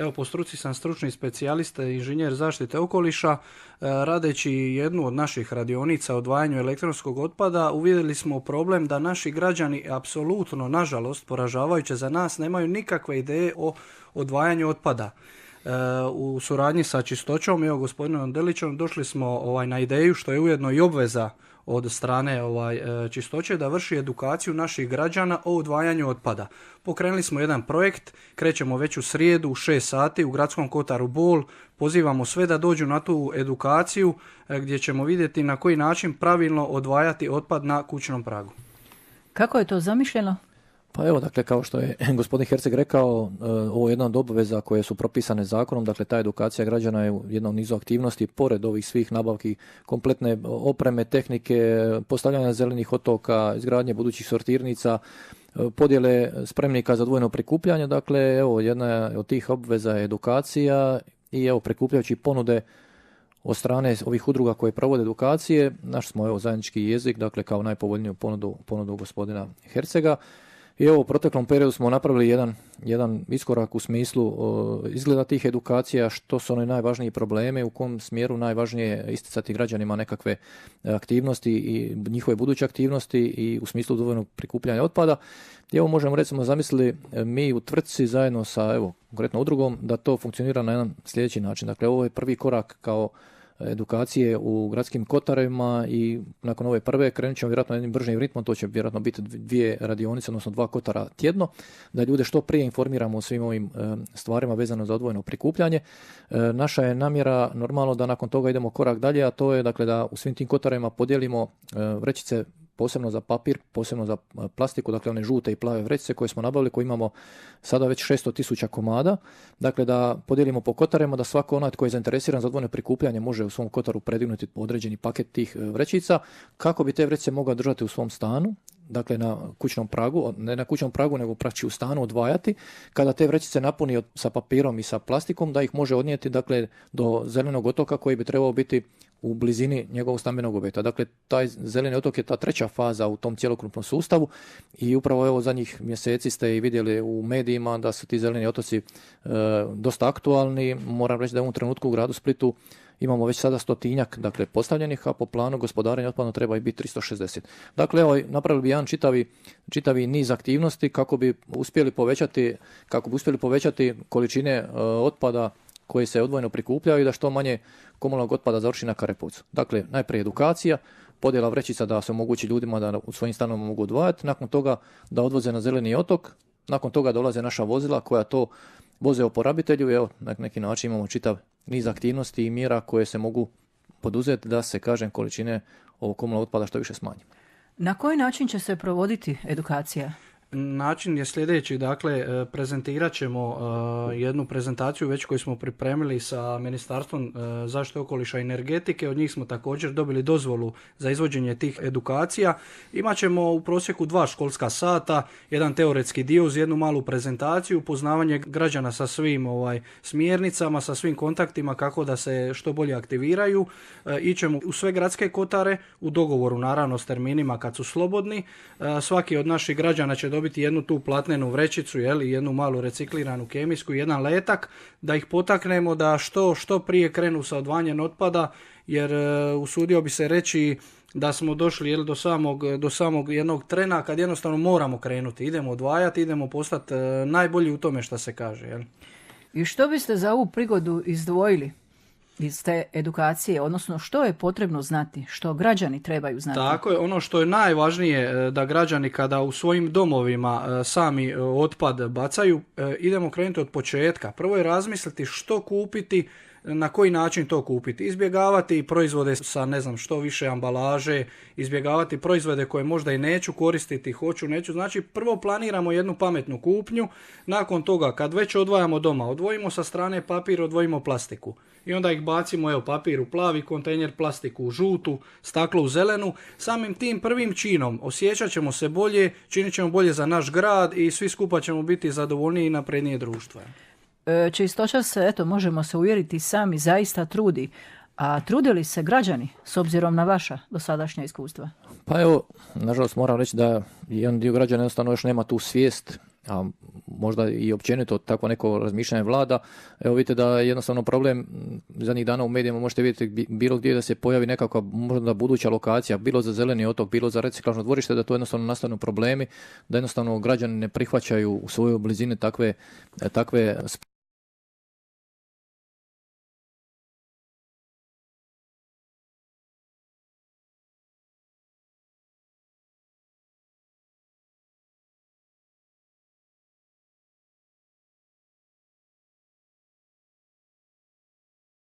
Evo, po struci sam stručni specijalista, inženjer zaštite okoliša. Radeći jednu od naših radionica o odvajanju elektronskog otpada, uvidjeli smo problem da naši građani apsolutno, nažalost, poražavajuće za nas, nemaju nikakve ideje o odvajanju otpada. U suradnji sa Čistoćom i gospodinom Delićom došli smo na ideju, što je ujedno i obveza od strane Čistoće, da vrši edukaciju naših građana o odvajanju otpada. Pokrenuli smo jedan projekt, krećemo već u srijedu u 6 sati u Gradskom kotaru Bol, pozivamo sve da dođu na tu edukaciju gdje ćemo vidjeti na koji način pravilno odvajati otpad na kućnom pragu. Kako je to zamišljeno? Pa evo, dakle, kao što je gospodin Herceg rekao, ovo je jedna od obveza koje su propisane zakonom, dakle, ta edukacija građana je jedna od nizu aktivnosti, pored ovih svih nabavki kompletne opreme, tehnike, postavljanja zelenih otoka, izgradnje budućih sortirnica, podjele spremnika za odvojeno prikupljanje, dakle, evo, jedna od tih obveza je edukacija i evo, prikupljajući ponude od strane ovih udruga koje provode edukacije, našli smo, evo, zajednički jezik, dakle, kao najpovoljniju ponudu gospodina Hercega. I evo, u proteklom periodu smo napravili jedan iskorak u smislu izgleda tih edukacija, što su one najvažniji probleme, u kom smjeru najvažnije isticati građanima nekakve aktivnosti i njihove buduće aktivnosti i u smislu dovoljnog prikupljanja otpada. I evo, možemo recimo zamisliti mi u tvrtci zajedno sa, evo, konkretno udrugom, da to funkcionira na jedan sljedeći način. Dakle, ovo je prvi korak kao edukacije u gradskim kotarima i nakon ove prve krenut ćemo vjerojatno jednim bržim ritmom, to će vjerojatno biti 2 radionice, odnosno 2 kotara tjedno, da ljude što prije informiramo o svim ovim stvarima vezano za odvojeno prikupljanje. Naša je namjera normalno da nakon toga idemo korak dalje, a to je dakle da u svim tim kotarima podijelimo vrećice posebno za papir, posebno za plastiku, dakle one žute i plave vrećice koje smo nabavili, koje imamo sada već 600.000 komada. Dakle, da podijelimo po kotarima, da svako onaj tko je zainteresiran za odvojeno prikupljanje može u svom kotaru predignuti određeni paket tih vrećica, kako bi te vrećice mogao držati u svom stanu, dakle na kućnom pragu, ne na kućnom pragu nego praktički u stanu odvajati. Kada te vrećice napuni sa papirom i sa plastikom, da ih može odnijeti dakle do zelenog otoka koji bi trebao biti u blizini njegovog stambenog objekta. Dakle, taj zeleni otok je ta treća faza u tom cjelokupnom sustavu i upravo evo zadnjih mjeseci ste i vidjeli u medijima da su ti zeleni otoci dosta aktualni. Moram reći da u ovom trenutku u gradu Splitu imamo već sada 100-tinjak, dakle, postavljenih, a po planu gospodarenja otpadom treba i biti 360. Dakle, evo, napravili bi jedan čitavi niz aktivnosti kako bi uspjeli povećati količine otpada koji se odvojeno prikupljaju i da što manje komunalnog otpada završi na Karepovcu. Dakle, najprije edukacija, podjela vrećica da se omogući ljudima da u svojim stanovima mogu odvajati, nakon toga da odvoze na zeleni otok, nakon toga dolaze naša vozila koja to voze oporabitelju i evo, na neki način imamo čitav niz aktivnosti i mjera koje se mogu poduzeti da se, kažem, količine ovog komunalnog otpada što više smanji. Na koji način će se provoditi edukacija? Način je sljedeći, dakle, prezentirat ćemo jednu prezentaciju već koju smo pripremili sa Ministarstvom zaštite okoliša i energetike. Od njih smo također dobili dozvolu za izvođenje tih edukacija. Imaćemo u prosjeku 2 školska sata, jedan teoretski dio uz jednu malu prezentaciju, upoznavanje građana sa svim smjernicama, sa svim kontaktima kako da se što bolje aktiviraju. Ićemo u sve gradske kotare u dogovoru naravno s terminima kad su slobodni. Svaki od naših građana će dobiti jednu tu platnenu vrećicu, jednu malu recikliranu kemijsku, jedan letak, da ih potaknemo da što prije krenu sa odvajanjem otpada, jer usudio bi se reći da smo došli do samog jednog trena kad jednostavno moramo krenuti. Idemo odvajati, idemo postati najbolji u tome što se kaže. Jel? I što biste za ovu prigodu izdvojili iz te edukacije, odnosno što je potrebno znati, što građani trebaju znati? Tako je, ono što je najvažnije da građani kada u svojim domovima sami otpad bacaju, idemo krenuti od početka. Prvo je razmisliti što kupiti, na koji način to kupiti. Izbjegavati proizvode sa što više ambalaže, izbjegavati proizvode koje možda i neću koristiti, neću. Znači prvo planiramo jednu pametnu kupnju, nakon toga kad već odvajamo doma, odvojimo sa strane papir, odvojimo plastiku. I onda ih bacimo, papir u plavi kontejner, plastiku u žutu, staklo u zelenu. Samim tim prvim činom osjećat ćemo se bolje, činit ćemo bolje za naš grad i svi skupa ćemo biti zadovoljniji i naprednije društvo. Čistoća se, možemo se uvjeriti, sami zaista trudi. A trude li se građani s obzirom na vaša dosadašnja iskustva? Pa evo, nažalost moram reći da jedan dio građana jednostavno još nema tu svijest, a možda i općenito takvo neko razmišljanje vlada. Evo vidite da je jednostavno problem, zadnjih dana u medijima možete vidjeti bilo gdje da se pojavi nekakva možda buduća lokacija, bilo za zeleni otok, bilo za reciklažno dvorište, da to jednostavno nastanu problemi, da jednostavno građani ne prihvaćaju u svojoj blizini takve